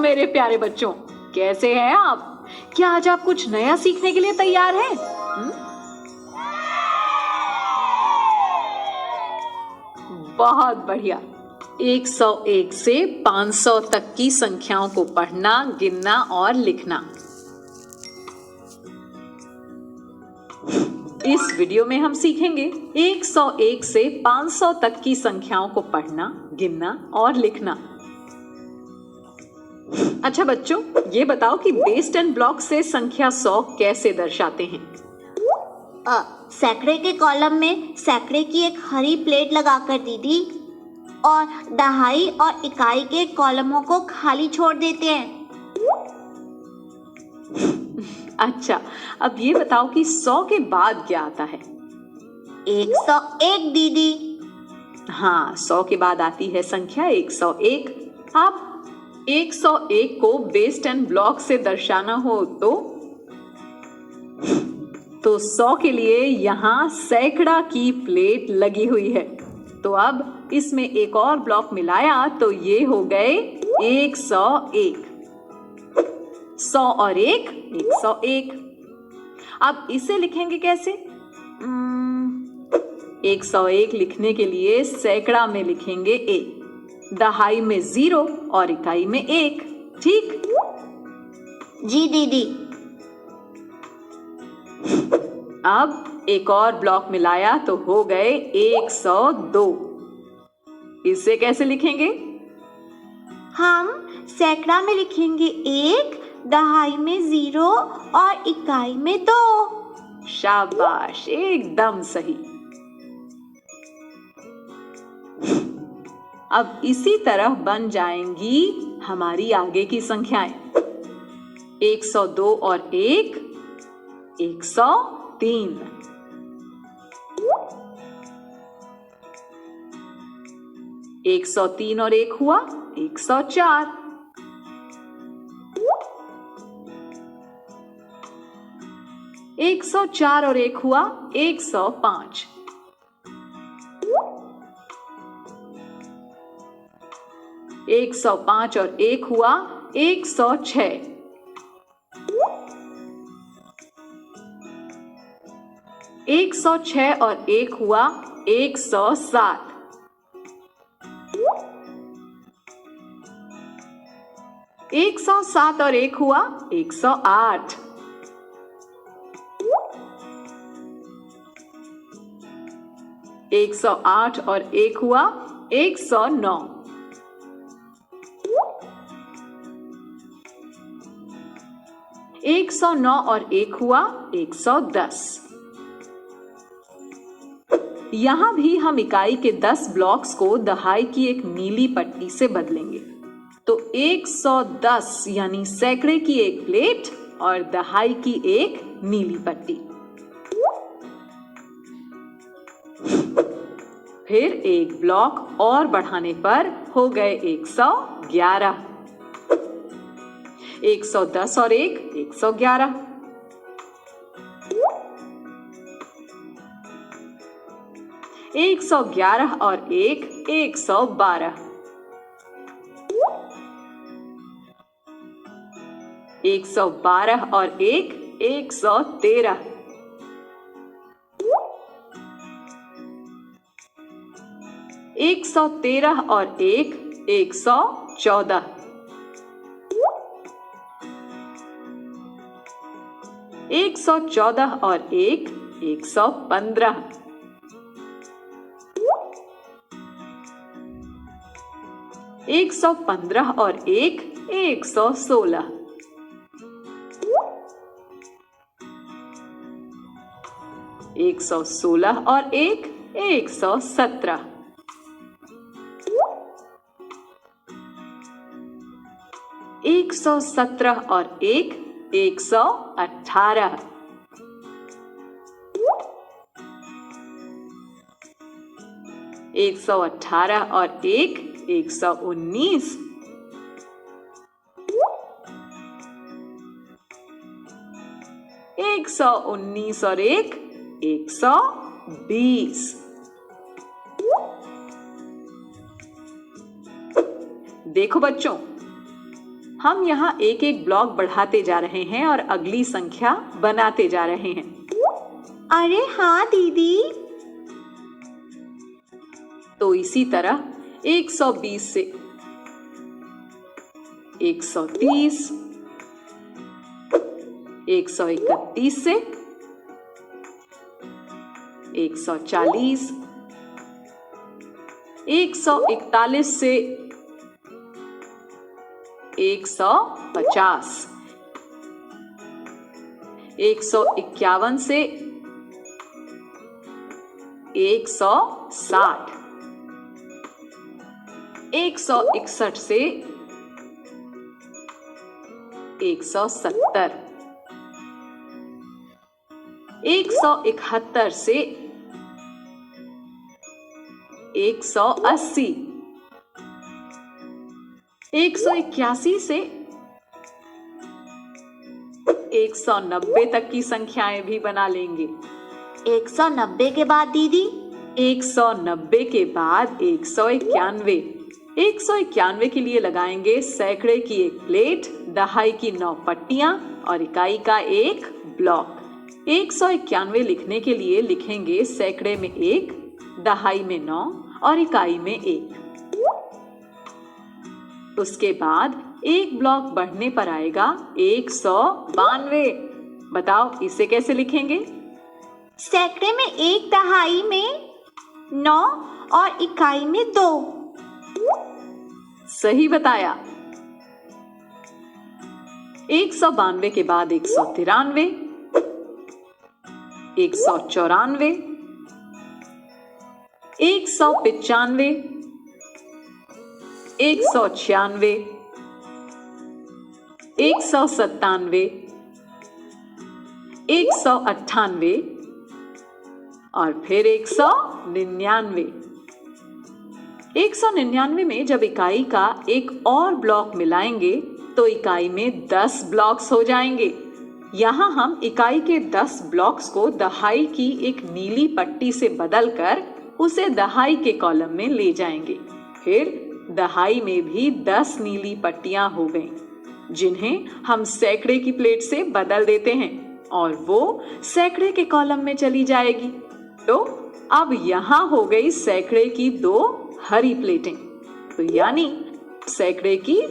मेरे प्यारे बच्चों, कैसे हैं आप? क्या आज आप कुछ नया सीखने के लिए तैयार हैं? बहुत बढ़िया। 101 से 500 तक की संख्याओं को पढ़ना, गिनना और लिखना। इस वीडियो में हम सीखेंगे 101 से 500 तक की संख्याओं को पढ़ना, गिनना और लिखना। अच्छा बच्चों, ये बताओ कि बेस 10 ब्लॉक से संख्या 100 कैसे दर्शाते हैं? सैकड़े के कॉलम में सैकड़े की एक हरी प्लेट लगाकर दीदी, और दहाई और इकाई के कॉलमों को खाली छोड़ देते हैं। अच्छा, अब ये बताओ कि 100 के बाद क्या आता है? 101 दीदी। हाँ, 100 के बाद आती है संख्या 101। अब 101 को बेस 10 ब्लॉक से दर्शाना हो तो 100 के लिए यहाँ सैकड़ा की प्लेट लगी हुई है। तो अब इसमें एक और ब्लॉक मिलाया तो ये हो गए 101। 100 और 1 101। अब इसे लिखेंगे कैसे? 101 लिखने के लिए सैकड़ा में लिखेंगे 1, दहाई में 0 और इकाई में 1। ठीक? जी दीदी। अब एक और ब्लॉक मिलाया तो हो गए 102। इसे कैसे लिखेंगे? हम सैकड़ा में लिखेंगे 1, दहाई में 0 और इकाई में 2। शाबाश, एकदम सही। अब इसी तरह बन जाएंगी हमारी आगे की संख्याएं। 102 और 1 103। 103 और 1 हुआ 104। 104 और 1 हुआ 105। 105 और 1 हुआ 106। 106 और 1 हुआ 107। 107 और 1 हुआ 108। 108 और 1 हुआ 109। 109 और 1 हुआ 110। यहां भी हम इकाई के 10 ब्लॉक्स को दहाई की एक नीली पट्टी से बदलेंगे। तो 110 यानी सैकड़े की एक प्लेट और दहाई की एक नीली पट्टी। फिर एक ब्लॉक और बढ़ाने पर हो गए 111। 110 और 1 111। 111 और 1 112। 112 और 1 113। 113 और 1 114। 114 और 1 115। 115 और 1 116। 116 और 1 117। 117 और 1 118। 118 और 1 119। 119 और 1 120। देखो बच्चों, हम यहाँ एक एक ब्लॉक बढ़ाते जा रहे हैं और अगली संख्या बनाते जा रहे हैं। अरे हाँ दीदी। तो इसी तरह 120 से 130, 131 से 140, 141 से 150, 151 से 160, 161 से 170, 171 से 180, 181 से 190 तक की संख्याएं भी बना लेंगे। 190 के बाद दीदी? 190 के बाद 191। 191 के लिए लगाएंगे सैकड़े की एक प्लेट, दहाई की 9 पट्टियां और इकाई का एक ब्लॉक। 191 लिखने के लिए लिखेंगे सैकड़े में 1, दहाई में 9 और इकाई में 1। उसके बाद एक ब्लॉक बढ़ने पर आएगा 192। बताओ इसे कैसे लिखेंगे? सैकड़े में 1, दहाई में 9 और इकाई में 2। सही बताया। 192 के बाद 193, 194, 195, 196, 197, 198 और फिर 199। 199 में जब इकाई का एक और ब्लॉक मिलाएंगे तो इकाई में 10 ब्लॉक्स हो जाएंगे। यहाँ हम इकाई के 10 ब्लॉक्स को दहाई की एक नीली पट्टी से बदलकर उसे दहाई के कॉलम में ले जाएंगे। फिर दहाई में भी 10 नीली पट्टियां हो गईं, जिन्हें हम सैकड़े की प्लेट से बदल देते हैं और वो सैकड़े के कॉलम में चली जाएगी। तो अब यहाँ हो गई सैकड़े की 2 हरी प्लेटें। तो यानी सैकड़े की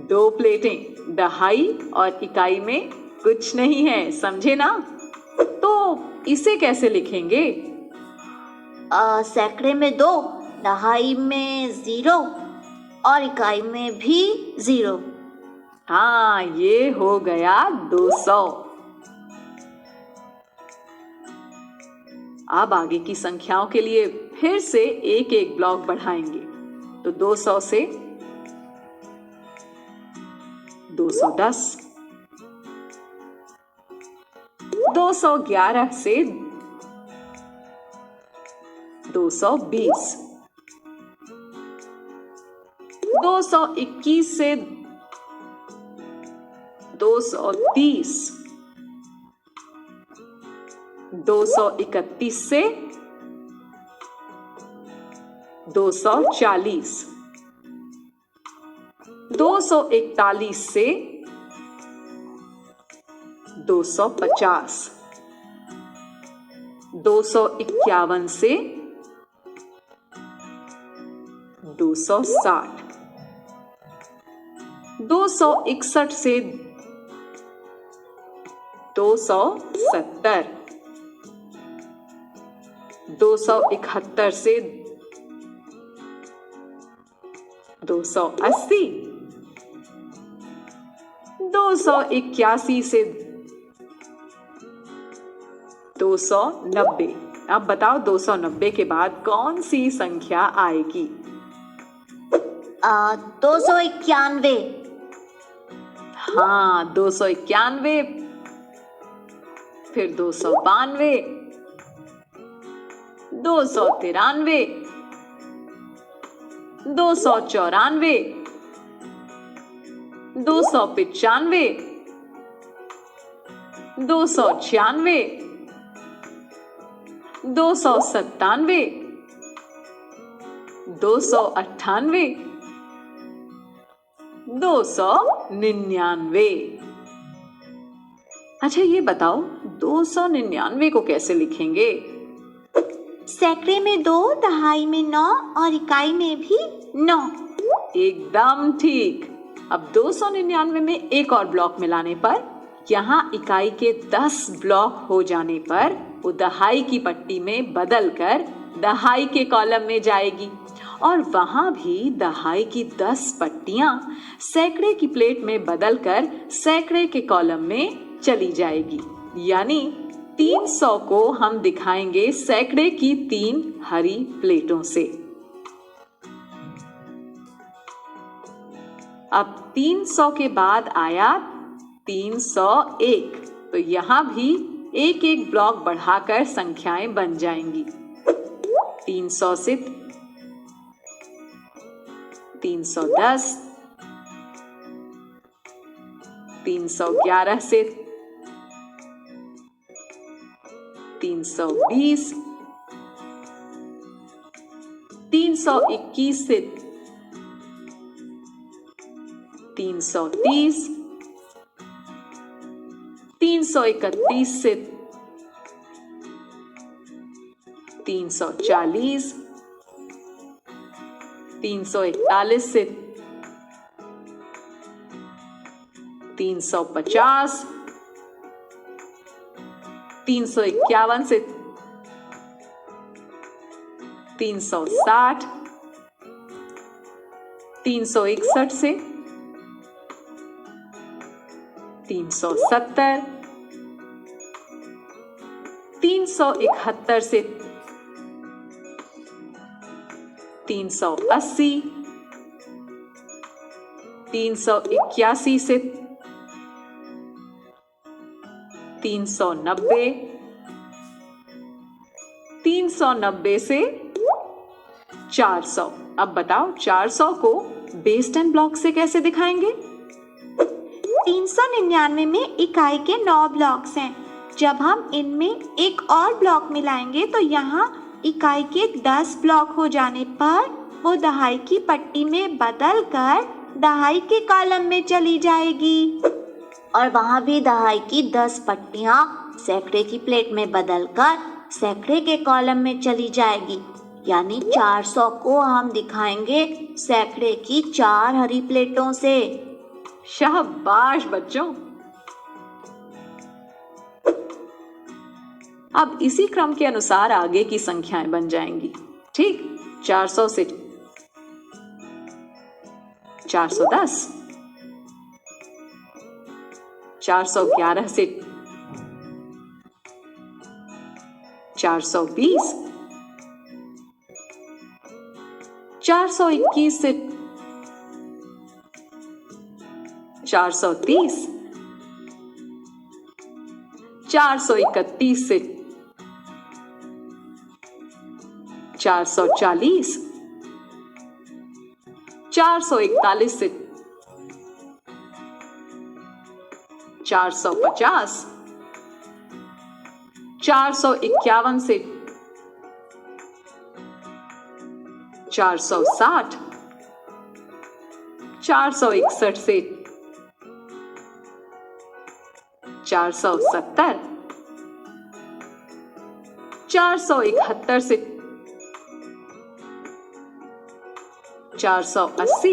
2 प्लेटें, दहाई और इकाई में कुछ नहीं है, समझे ना? तो इसे कैसे लिखेंगे? सैकड़े में 2, दहाई में 0 और इकाई में भी 0। हाँ, ये हो गया 200। अब आगे की संख्याओं के लिए फिर से एक एक ब्लॉक बढ़ाएंगे। तो 200 से 210, 211 से 220, 221 से 230, 231 से 240, 241 से 250, 251 से 260, 261 से 270, 271 से 280, 281 से 290। अब बताओ 290 के बाद कौन सी संख्या आएगी? 291। हाँ, 291, फिर 292, 293, 294, 295, 296, 297, 298, 299। अच्छा ये बताओ 299 को कैसे लिखेंगे? सैकड़े में 2, दहाई में 9 और इकाई में भी 9। एकदम ठीक। अब 299 में एक और ब्लॉक मिलाने पर, यहाँ इकाई के 10 ब्लॉक हो जाने पर वो दहाई की पट्टी में बदलकर दहाई के कॉलम में जाएगी और वहां भी दहाई की 10 पट्टियां सैकड़े की प्लेट में बदलकर सैकड़े के कॉलम में चली जाएगी। यानी 300 को हम दिखाएंगे सैकड़े की 3 हरी प्लेटों से। अब 300 के बाद आया 301, तो यहाँ भी एक एक ब्लॉक बढ़ाकर संख्याएं बन जाएंगी। 300 से 310, 311 से 320, 321 से 330, 331 से 340, 341 से 350, 351 से 360, 361 से 370, 371 से 380, 381 से 390, 390 से 400। अब बताओ 400 को बेस 10 ब्लॉक से कैसे दिखाएंगे? 399 में इकाई के 9 ब्लॉक्स हैं। जब हम इनमें एक और ब्लॉक मिलाएंगे तो यहाँ इकाई के 10 ब्लॉक हो जाने पर वो दहाई की पट्टी में बदल कर दहाई के कॉलम में चली जाएगी और वहाँ भी दहाई की 10 पट्टियाँ सैकड़े की प्लेट में बदलकर सैकड़े के कॉलम में चली जाएगी। यानी 400 को हम दिखाएंगे सैकड़े की 4 हरी प्लेटों से। शाबाश बच्चों। अब इसी क्रम के अनुसार आगे की संख्याएं बन जाएंगी। ठीक, 400 से 410, 411 से 420, 421 से 430, 431 से 440, 441 से 450, 451 से 460, 461 से 470, 471 से 480,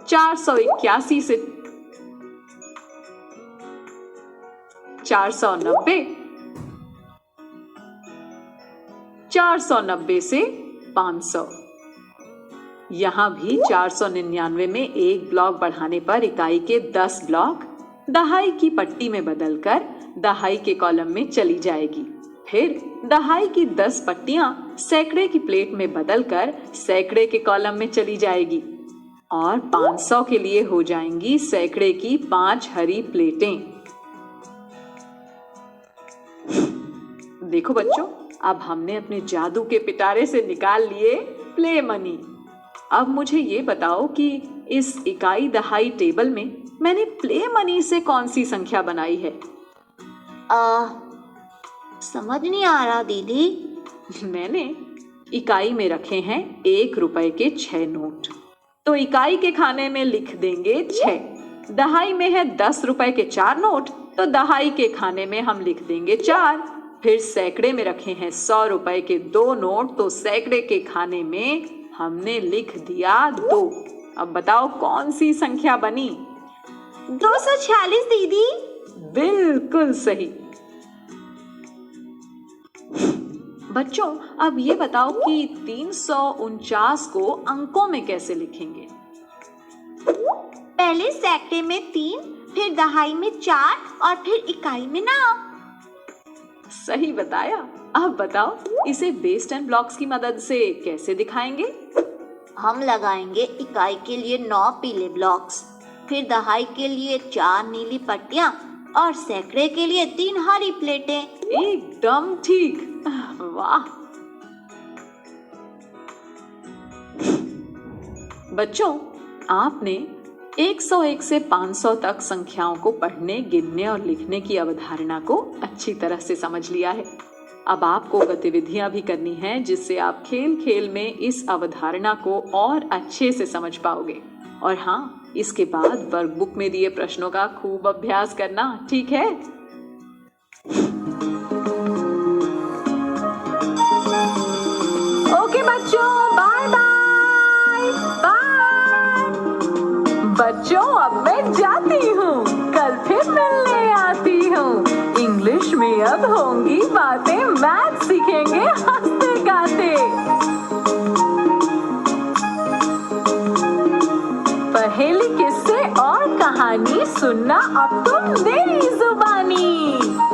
481 से 490, 490 से 500। यहाँ भी 499 में एक ब्लॉक बढ़ाने पर इकाई के 10 ब्लॉक दहाई की पट्टी में बदलकर दहाई के कॉलम में चली जाएगी। फिर दहाई की 10 पट्टियां सैकड़े की प्लेट में बदलकर सैकड़े के कॉलम में चली जाएगी और 500 के लिए हो जाएंगी सैकड़े की 5 हरी प्लेटें। देखो बच्चों, अब हमने अपने जादू के पिटारे से निकाल लिए प्ले मनी। अब मुझे ये बताओ कि इस इकाई दहाई टेबल में मैंने प्ले मनी से कौन सी संख्या बनाई है? समझ नहीं आ रहा दीदी। मैंने इकाई में रखे हैं 1 रुपए के 6 नोट। तो इकाई के खाने में लिख देंगे 6। दहाई में है 10 रुपए के 4 नोट, तो दहाई के खाने में हम लिख देंगे 4। फिर सैकड़े में रखे हैं 100 रुपए के 2 नोट, तो सैकड़े के खाने में हमने लिख दिया 2। अब बताओ कौन सी संख्या बनी? 246 दीदी। बिल्कुल सही। बच्चों, अब ये बताओ कि 349 को अंकों में कैसे लिखेंगे? पहले सैकड़े में 3, फिर दहाई में 4 और फिर इकाई में 9। सही बताया। अब बताओ इसे बेस 10 ब्लॉक्स की मदद से कैसे दिखाएंगे? हम लगाएंगे इकाई के लिए 9 पीले ब्लॉक्स, फिर दहाई के लिए 4 नीली पट्टियां और सैकड़े के लिए 3 हरी प्लेटें। एकदम ठीक। वाह। बच्चों, आपने 101 से 500 तक संख्याओं को पढ़ने, गिनने और लिखने की अवधारणा को अच्छी तरह से समझ लिया है। अब आपको गतिविधियां भी करनी हैं जिससे आप खेल खेल में इस अवधारणा को और अच्छे से समझ पाओगे। और हाँ, इसके बाद वर्कबुक में दिए प्रश्नों का खूब अभ्यास करना, ठीक है? ओके बच्चों, बाय बाय बाय। बच्चों, अब मैं जाती हूँ, कल फिर मिलने आती हूँ। इंग्लिश में अब होंगी बातें, मैथ सीखेंगे हंसते गाते। पहेली, किस्से और कहानी सुनना अब तुम मेरी जुबानी।